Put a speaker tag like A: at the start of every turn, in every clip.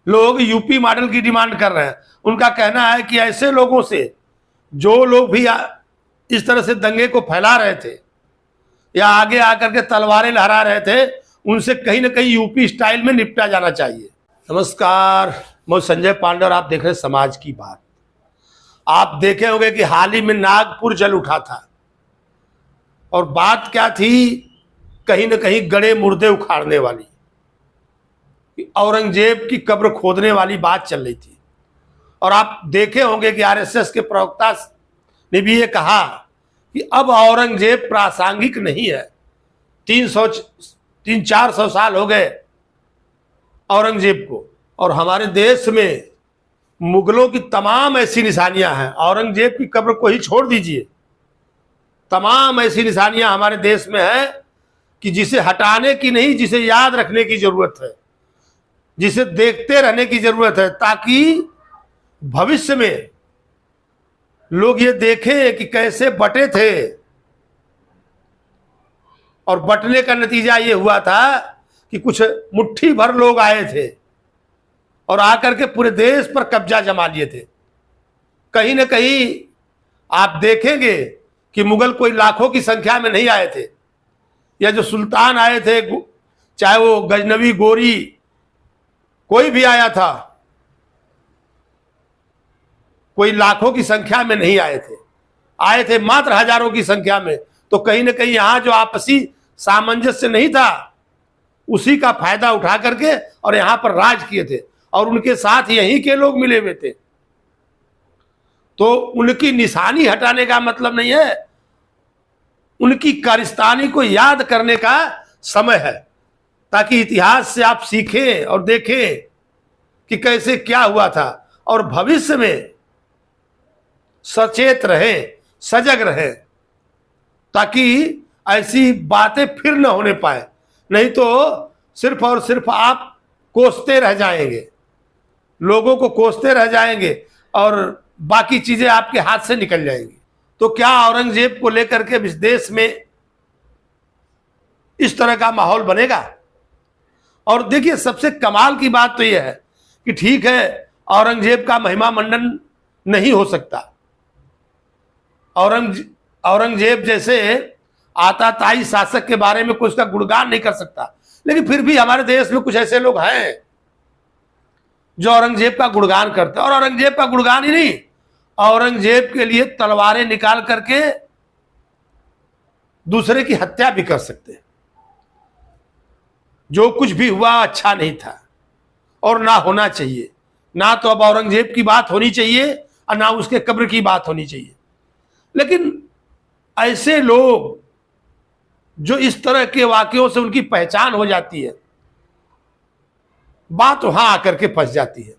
A: लोग UP model की demand कर रहे हैं। उनका कहना है कि ऐसे लोगों से, जो लोग भी इस तरह से दंगे को फैला रहे थे या आगे आकर के तलवारें लहरा रहे थे, उनसे कहीं ना कहीं यूपी स्टाइल में निपटा जाना चाहिए। नमस्कार, मैं संजय पांडे और आप देख रहे हैं समाज की बात। आप देखे होंगे कि हाल ही में नागपुर जल उठा था, और बात क्या थी, कहीं ना कहीं गड़े मुर्दे उखाड़ने वाली, औरंगजेब की कब्र खोदने वाली बात चल रही थी। और आप देखे होंगे कि आरएसएस के प्रवक्ता ने भी ये कहा कि अब औरंगजेब प्रासंगिक नहीं है। 300-400 साल हो गए औरंगजेब को, और हमारे देश में मुगलों की तमाम ऐसी निशानियां हैं। औरंगजेब की कब्र को ही छोड़ दीजिए, तमाम ऐसी निशानियां हमारे देश में है कि जिसे हटाने की नहीं, जिसे याद रखने की जरूरत है, जिसे देखते रहने की जरूरत है, ताकि भविष्य में लोग ये देखें कि कैसे बटे थे। और बटने का नतीजा ये हुआ था कि कुछ मुट्ठी भर लोग आए थे और आकर के पूरे देश पर कब्जा जमा लिए थे। कहीं ना कहीं आप देखेंगे कि मुगल कोई लाखों की संख्या में नहीं आए थे, या जो सुल्तान आए थे, चाहे वो गजनवी, गोरी, कोई भी आया था, कोई लाखों की संख्या में नहीं आए थे, आए थे मात्र हजारों की संख्या में। तो कहीं ना कहीं यहां जो आपसी सामंजस्य नहीं था, उसी का फायदा उठा करके और यहां पर राज किए थे, और उनके साथ यहीं के लोग मिले हुए थे। तो उनकी निशानी हटाने का मतलब नहीं है, उनकी कारस्तानी को याद करने का समय है, ताकि इतिहास से आप सीखें और देखें कि कैसे क्या हुआ था, और भविष्य में सचेत रहें, सजग रहें, ताकि ऐसी बातें फिर न होने पाए। नहीं तो सिर्फ और सिर्फ आप कोसते रह जाएंगे, लोगों को कोसते रह जाएंगे, और बाकी चीजें आपके हाथ से निकल जाएंगी। तो क्या औरंगजेब को लेकर के इस देश में इस तरह का माहौल बनेगा? और देखिए, सबसे कमाल की बात तो यह है कि ठीक है, औरंगजेब का महिमा मंडन नहीं हो सकता, औरंगजेब जैसे आताताई शासक के बारे में कोई उसका गुणगान नहीं कर सकता, लेकिन फिर भी हमारे देश में कुछ ऐसे लोग हैं जो औरंगजेब का गुणगान करते हैं। और औरंगजेब का गुणगान ही नहीं, औरंगजेब के लिए तलवारें निकाल करके दूसरे की हत्या भी कर सकते हैं। जो कुछ भी हुआ अच्छा नहीं था, और ना होना चाहिए। ना तो अब औरंगजेब की बात होनी चाहिए और ना उसके कब्र की बात होनी चाहिए। लेकिन ऐसे लोग जो इस तरह के वाकयों से उनकी पहचान हो जाती है, बात वहां आकर के फंस जाती है।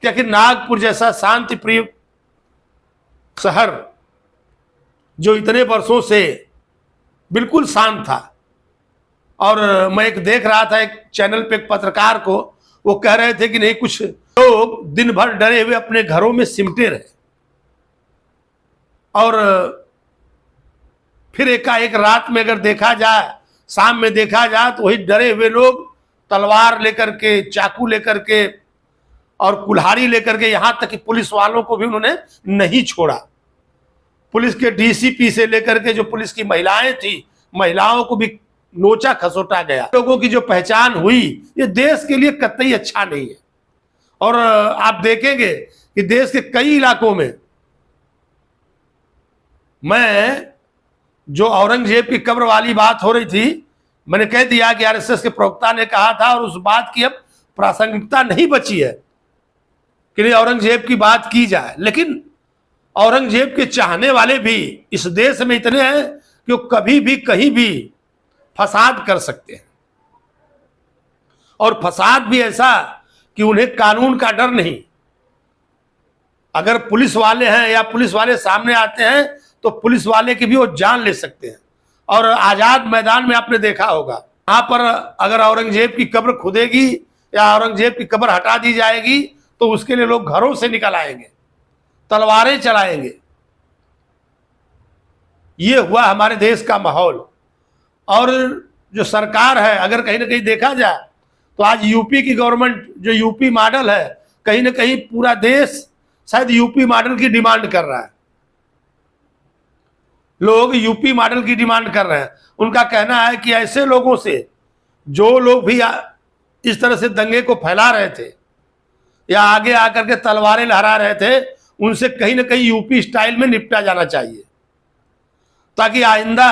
A: क्या कि नागपुर जैसा शांति प्रिय शहर, जो इतने वर्षों से बिल्कुल शांत था, और मैं एक देख रहा था एक चैनल पे एक पत्रकार को, वो कह रहे थे कि नहीं, कुछ लोग दिन भर डरे हुए अपने घरों में सिमटे रहे, और फिर एकाएक रात में अगर देखा जाए, शाम में देखा जाए, तो वही डरे हुए लोग तलवार लेकर के, चाकू लेकर के और कुल्हाड़ी लेकर के, यहां तक कि पुलिस वालों को भी उन्होंने नहीं छोड़ा। पुलिस के डीसीपी से लेकर के जो पुलिस की महिलाएं थी, महिलाओं को भी नोचा खसोटा गया। लोगों की जो पहचान हुई, ये देश के लिए कतई अच्छा नहीं है। और आप देखेंगे कि देश के कई इलाकों में, मैं जो औरंगजेब की कब्र वाली बात हो रही थी, मैंने कह दिया कि आरएसएस के प्रवक्ता ने कहा था, और उस बात की अब प्रासंगिकता नहीं बची है कि नहीं औरंगजेब की बात की जाए। लेकिन औरंगजेब के चाहने वाले भी इस देश में इतने हैं कि वो कभी भी कहीं भी फसाद कर सकते हैं, और फसाद भी ऐसा कि उन्हें कानून का डर नहीं। अगर पुलिस वाले हैं या पुलिस वाले सामने आते हैं, तो पुलिस वाले की भी वो जान ले सकते हैं। और आजाद मैदान में आपने देखा होगा, वहां पर अगर औरंगजेब की कब्र खुदेगी या औरंगजेब की कब्र हटा दी जाएगी, तो उसके लिए लोग घरों से निकल आएंगे, तलवारें चलाएंगे। ये हुआ हमारे देश का माहौल। और जो सरकार है, अगर कहीं ना कहीं देखा जाए, तो आज यूपी की गवर्नमेंट जो यूपी मॉडल है, कहीं ना कहीं पूरा देश शायद यूपी मॉडल की डिमांड कर रहा है। लोग यूपी मॉडल की डिमांड कर रहे हैं। उनका कहना है कि ऐसे लोगों से, जो लोग भी इस तरह से दंगे को फैला रहे थे या आगे आकर के तलवारें लहरा रहे थे, उनसे कहीं ना कहीं यूपी स्टाइल में निपटा जाना चाहिए, ताकि आइंदा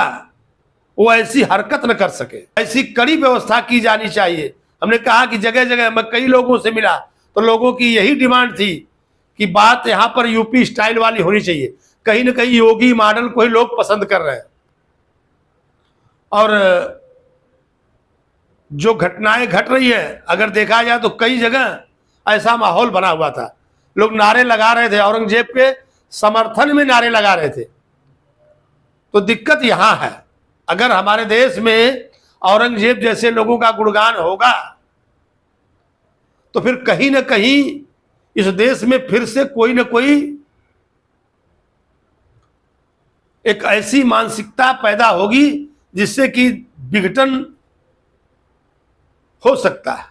A: वो ऐसी हरकत न कर सके। ऐसी कड़ी व्यवस्था की जानी चाहिए। हमने कहा कि जगह जगह मैं कई लोगों से मिला तो लोगों की यही डिमांड थी कि बात यहां पर यूपी स्टाइल वाली होनी चाहिए। कहीं ना कहीं योगी मॉडल को ही लोग पसंद कर रहे हैं। और जो घटनाएं घट रही है, अगर देखा जाए तो कई जगह ऐसा माहौल बना हुआ था, लोग नारे लगा रहे थे, औरंगजेब के समर्थन में नारे लगा रहे थे। तो दिक्कत यहां है, अगर हमारे देश में औरंगजेब जैसे लोगों का गुणगान होगा तो फिर कहीं ना कहीं इस देश में फिर से कोई ना कोई एक ऐसी मानसिकता पैदा होगी जिससे कि विघटन हो सकता है।